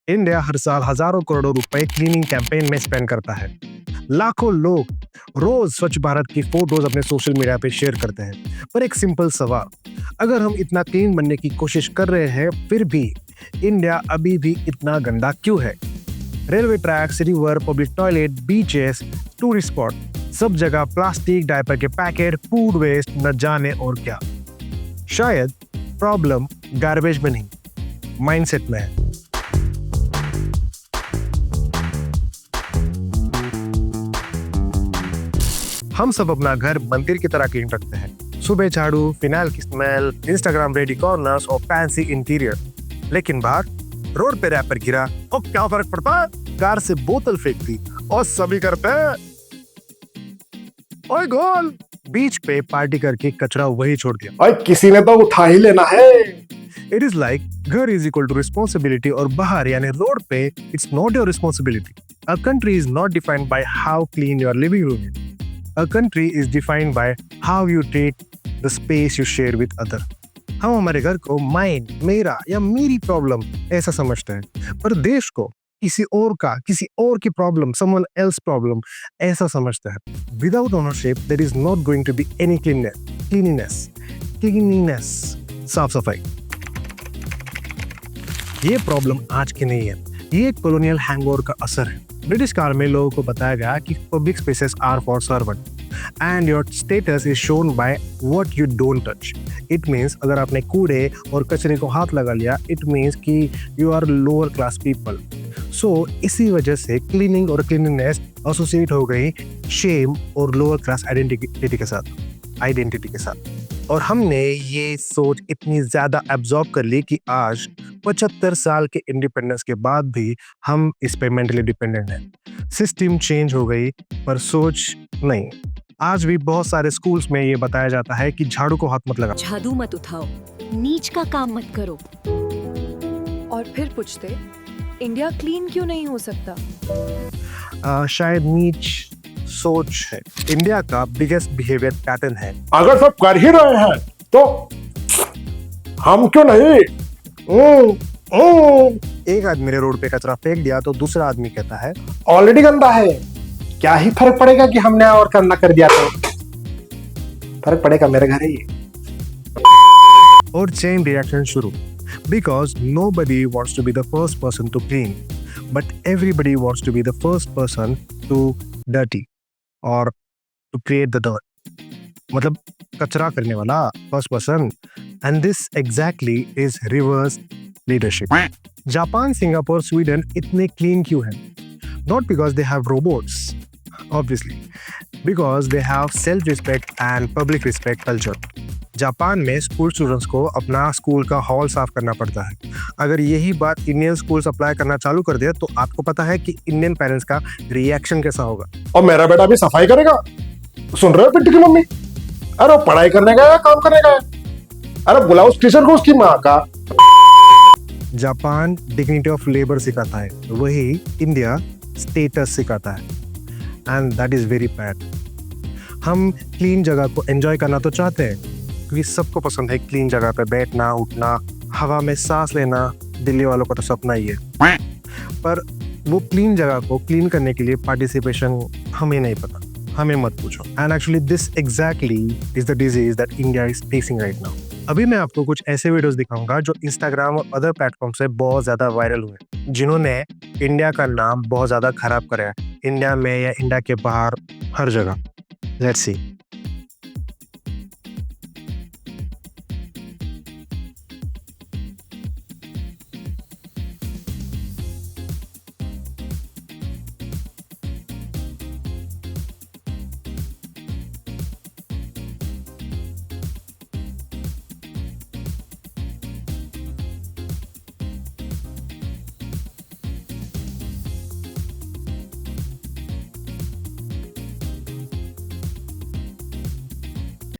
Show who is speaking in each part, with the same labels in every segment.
Speaker 1: India हर साल हजारों करोड़ों रुपए क्लीनिंग कैंपेन में स्पेंड करता है। लाखों लोग रोज स्वच्छ भारत की फोटोज अपने सोशल मीडिया पे शेयर करते हैं। पर एक सिंपल सवाल, अगर हम इतना क्लीन बनने की कोशिश कर रहे हैं फिर भी इंडिया अभी भी इतना गंदा क्यों है? Railway tracks, river, public toilet, beaches, tourist spot, सब जगह प्लास्टिक, डायपर के पैकेट, फूड वेस्ट, न जाने और क्या। शायद प्रॉब्लम गार्बेज में नहीं, माइंडसेट में है। हम सब अपना घर मंदिर की तरह क्लीन रखते हैं। सुबह झाड़ू, फिनाइल की स्मेल, इंस्टाग्राम रेडी कॉर्नर्स और फैंसी इंटीरियर। लेकिन बाहर रोड पे रैपर गिरा और क्या फर्क पड़ता है? कार से बोतल फेंक दी और सभी करते हैं ओए गोल। बीच पे पार्टी करके कचरा वही छोड़ दिया।
Speaker 2: और किसी ने तो उठा ही लेना है।
Speaker 1: इट इज लाइक घर इज इक्वल टू रिस्पॉन्सिबिलिटी और बाहर यानी रोड पे it's not your responsibility. A country is not defined by how clean your living room is. A country is defined by how you treat the space you share with other. हम हमारे घर को mine, मेरा या मेरी problem ऐसा समझते हैं, पर देश को किसी और का, किसी और की प्रॉब्लम, someone else प्रॉब्लम ऐसा समझते हैं। Without ownership, there is not going to be any cleanliness, साफ सफाई। ये प्रॉब्लम आज की नहीं है, ये कॉलोनियल हैंगओवर का असर है। ब्रिटिश काल में लोगों को बताया गया कि public spaces are for servant and your status is shown by what you don't touch. It means अगर आपने कूड़े और कचरे को हाथ लगा लिया, इट मींस कि you are lower class people. So इसी वजह से क्लीनिंग और क्लीनलीनेस एसोसिएट हो गई शेम और लोअर क्लास आइडेंटिटी के साथ। और हमने ये सोच इतनी ज्यादा एब्जॉर्ब कर ली कि आज 75 साल के इंडिपेंडेंस के बाद भी हम इस पे मेंटली डिपेंडेंट हैं। सिस्टम चेंज हो गई पर सोच नहीं। आज भी बहुत सारे स्कूल्स में ये बताया जाता है कि झाड़ू को हाथ मत लगाओ,
Speaker 3: झाड़ू मत उठाओ, नीच का काम मत करो।
Speaker 4: और फिर पूछते, इंडिया क्लीन क्यों नहीं हो सकता?
Speaker 1: शायद नीच सोच है। इंडिया का बिगेस्ट बिहेवियर पैटर्न है।
Speaker 2: अगर सब कर ही रहे हैं तो हम क्यों नहीं?
Speaker 1: एक आदमी ने रोड पे कचरा फेंक दिया तो दूसरा आदमी कहता है
Speaker 2: ऑलरेडी गंदा है, क्या ही फर्क पड़ेगा कि हमने और करना कर दिया तो? फर्क पड़ेगा, मेरे घर है ये।
Speaker 1: और चेन रिएक्शन शुरू। Because nobody wants to be the first person to clean, but everybody wants to be the first person to dirty or to create the dirt. मतलब कचरा करने वाला first person. And this exactly is reverse leadership. Japan, Singapore, Sweden इतने clean क्यों हैं? Not because they have robots, obviously, because they have self respect and public respect culture. Japan में school students को अपना स्कूल का hall साफ करना पड़ता है। अगर यही बात इंडियन स्कूल्स अप्लाई करना चालू कर दे तो आपको पता है कि इंडियन पेरेंट्स का रिएक्शन कैसा होगा।
Speaker 2: और मेरा बेटा भी सफाई करेगा? सुन रहे हो पिट्टू की मम्मी? अरे पढ़ाई करने का या काम करने का है? अरे बुलाओ उस टीचर को उसकी माँ का।
Speaker 1: जापान डिग्निटी ऑफ लेबर सिखाता है, वही इंडिया स्टेटस सिखाता है, and that is very bad. हम क्लीन जगह को एंजॉय करना तो चाहते हैं क्योंकि सबको पसंद है क्लीन जगह पे बैठना, उठना, हवा में सांस लेना। दिल्ली वालों का तो सपना ही है। पर वो क्लीन जगह को क्लीन करने के लिए पार्टिसिपेशन हमें नहीं पता, हमें मत पूछो। And actually this exactly is the disease that India is facing right now. अभी मैं आपको कुछ ऐसे वीडियोस दिखाऊंगा जो इंस्टाग्राम और अदर प्लेटफॉर्म से बहुत ज्यादा वायरल हुए, जिन्होंने इंडिया का नाम बहुत ज्यादा खराब करा है, इंडिया में या इंडिया के बाहर, हर जगह। Let's see.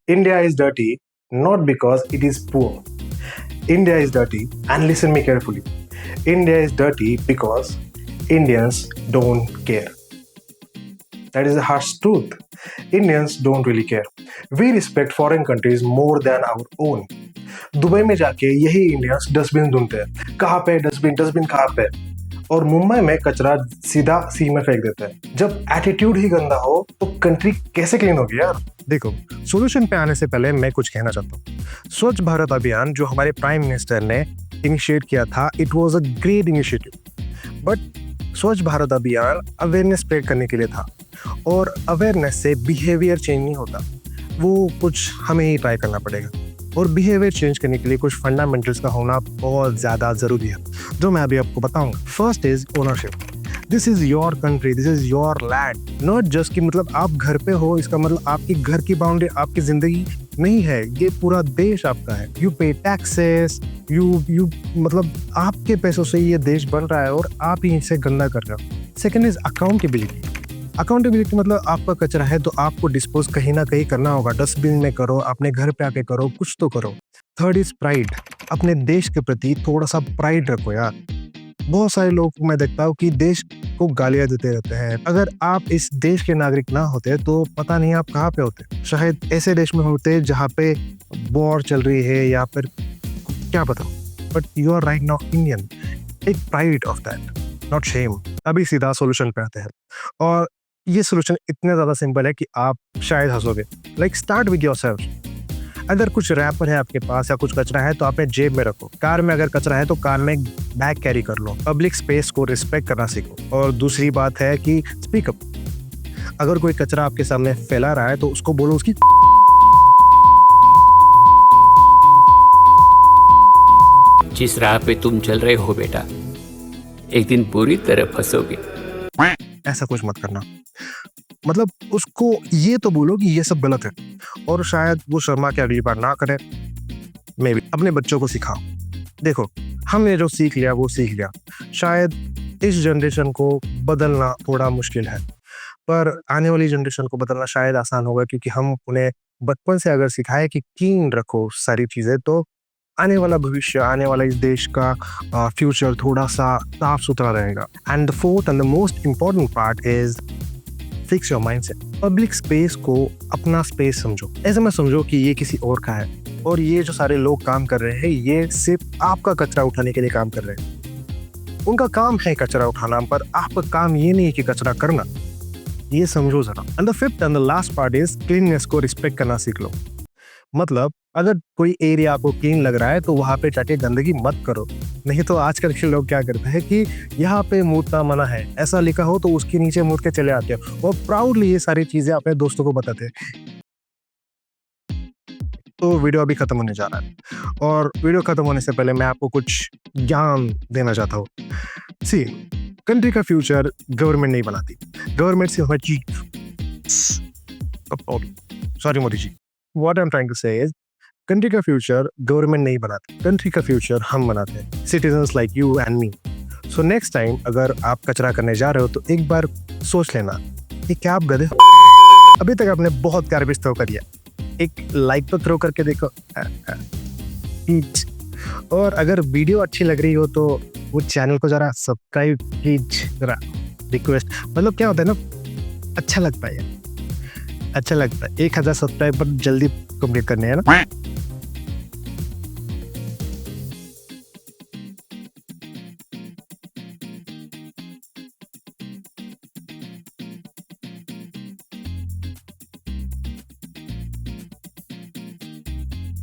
Speaker 1: India is dirty not because it is poor. India is dirty, and listen me carefully. India is dirty because Indians don't care. That is the harsh truth. Indians don't really care. We respect foreign countries more than our own. Dubai में जाके यही Indians dustbin ढूंढते हैं, कहाँ पे dustbin, dustbin कहाँ पे? और मुंबई में कचरा सीधा सी में फेंक देते हैं। जब एटीट्यूड ही गंदा हो तो कंट्री कैसे क्लीन होगी यार। देखो, सॉल्यूशन पे आने से पहले मैं कुछ कहना चाहता हूँ। स्वच्छ भारत अभियान जो हमारे प्राइम मिनिस्टर ने इनिशिएट किया था, it was a great initiative. But स्वच्छ भारत अभियान अवेयरनेस स्प्रेड करने के लिए था, और अवेयरनेस से बिहेवियर चेंज नहीं होता, वो कुछ हमें ही ट्राई करना पड़ेगा। और बिहेवियर चेंज करने के लिए कुछ फंडामेंटल्स का होना बहुत ज़्यादा ज़रूरी है, जो मैं अभी आपको बताऊंगा। First is ownership. This is your country, this is your land. Not just कि मतलब आप घर पे हो, इसका मतलब आपकी घर की बाउंड्री आपकी ज़िंदगी नहीं है, ये पूरा देश आपका है। यू पे टैक्सेस, यू मतलब आपके पैसों से ये देश बन रहा है और आप ही इसे गंदा कर रहे हो। Second is accountability. अकाउंटेबिलिटी मतलब आपका कचरा है तो आपको डिस्पोज कहीं ना कहीं करना होगा, डस्टबिन में करो, अपने घर पे आके करो, कुछ तो करो। Third is pride. अपने देश के प्रति थोड़ा सा प्राइड रखो यार। बहुत सारे लोग मैं देखता हूँ कि देश को गालियां देते रहते हैं। अगर आप इस देश के नागरिक ना होते तो पता नहीं आप कहाँ पे होते, शायद ऐसे देश में होते जहाँ पे वॉर चल रही है या फिर क्या पता। But you are right now Indian. Take pride of that, not shame. अभी सीधा सोल्यूशन पे आते हैं, और ये सोल्यूशन इतना ज़्यादा सिंपल है कि आप शायद हंसोगे। Like start with yourself. अगर कुछ रैपर है आपके पास या कुछ कचरा है तो अपने जेब में रखो। कार में अगर कचरा है तो कार में बैग कैरी कर लो। पब्लिक स्पेस को रिस्पेक्ट करना सीखो। और दूसरी बात है कि स्पीक अप। अगर कोई कचरा आपके सामने फैला रहा है तो उसको बोलो उसकी।
Speaker 5: जिस राह पे तुम चल रहे हो बेटा, एक दिन पूरी तरह फंसोगे।
Speaker 1: ऐसा कुछ मत करना। मतलब उसको ये तो बोलो कि ये सब गलत है, और शायद वो शर्मा के अगली बार ना करे। मे भी अपने बच्चों को सिखाओ। देखो, हमने जो सीख लिया वो सीख लिया। शायद इस जनरेशन को बदलना थोड़ा मुश्किल है, पर आने वाली जनरेशन को बदलना शायद आसान होगा, क्योंकि हम उन्हें बचपन से अगर सिखाए कि क्लीन रखो सारी चीज़ें, तो आने वाला भविष्य, आने वाला इस देश का फ्यूचर थोड़ा सा साफ सुथरा रहेगा। And the fourth and the most important part is fix your mindset. Public space को अपना स्पेस समझो। ऐसे में समझो कि ये किसी और का है, और ये जो सारे लोग काम कर रहे हैं ये सिर्फ आपका कचरा उठाने के लिए काम कर रहे हैं। उनका काम है कचरा उठाना, पर आपका काम ये नहीं है कि कचरा करना। ये समझो जरा। And the fifth and the last part is cleanness को रिस्पेक्ट करना सीख लो। मतलब अगर कोई एरिया आपको क्लीन लग रहा है तो वहाँ पे जाके गंदगी मत करो। नहीं तो आजकल के लोग क्या करते हैं कि यहाँ पे मूतना मना है, ऐसा लिखा हो तो उसके नीचे मूत के चले आते हो, और प्राउडली ये सारी चीजें अपने दोस्तों को बताते हैं। तो वीडियो अभी खत्म होने जा रहा है, और वीडियो खत्म होने से पहले मैं आपको कुछ ज्ञान देना चाहता हूँ। सी, कंट्री का फ्यूचर गवर्नमेंट नहीं बनाती, गवर्नमेंट सिर्फ हमारी sorry Modi ji, what I am trying to say is country का फ्यूचर गवर्नमेंट नहीं बनाती, कंट्री का फ्यूचर हम बनाते हैं, citizens like you and me. So next time अगर आप कचरा करने जा रहे हो तो एक बार सोच लेना कि क्या आप गधे हो। अभी तक आपने बहुत गार्बेज थ्रो करिए, एक लाइक तो थ्रो करके देखो। और अगर वीडियो अच्छी लग रही हो तो वो चैनल को जरा सब्सक्राइब कीजिए, जरा रिक्वेस्ट। मतलब क्या होता है ना, अच्छा लगता है यार, अच्छा लगता है। 1000 सब्सक्राइबर जल्दी कंप्लीट करने हैं ना।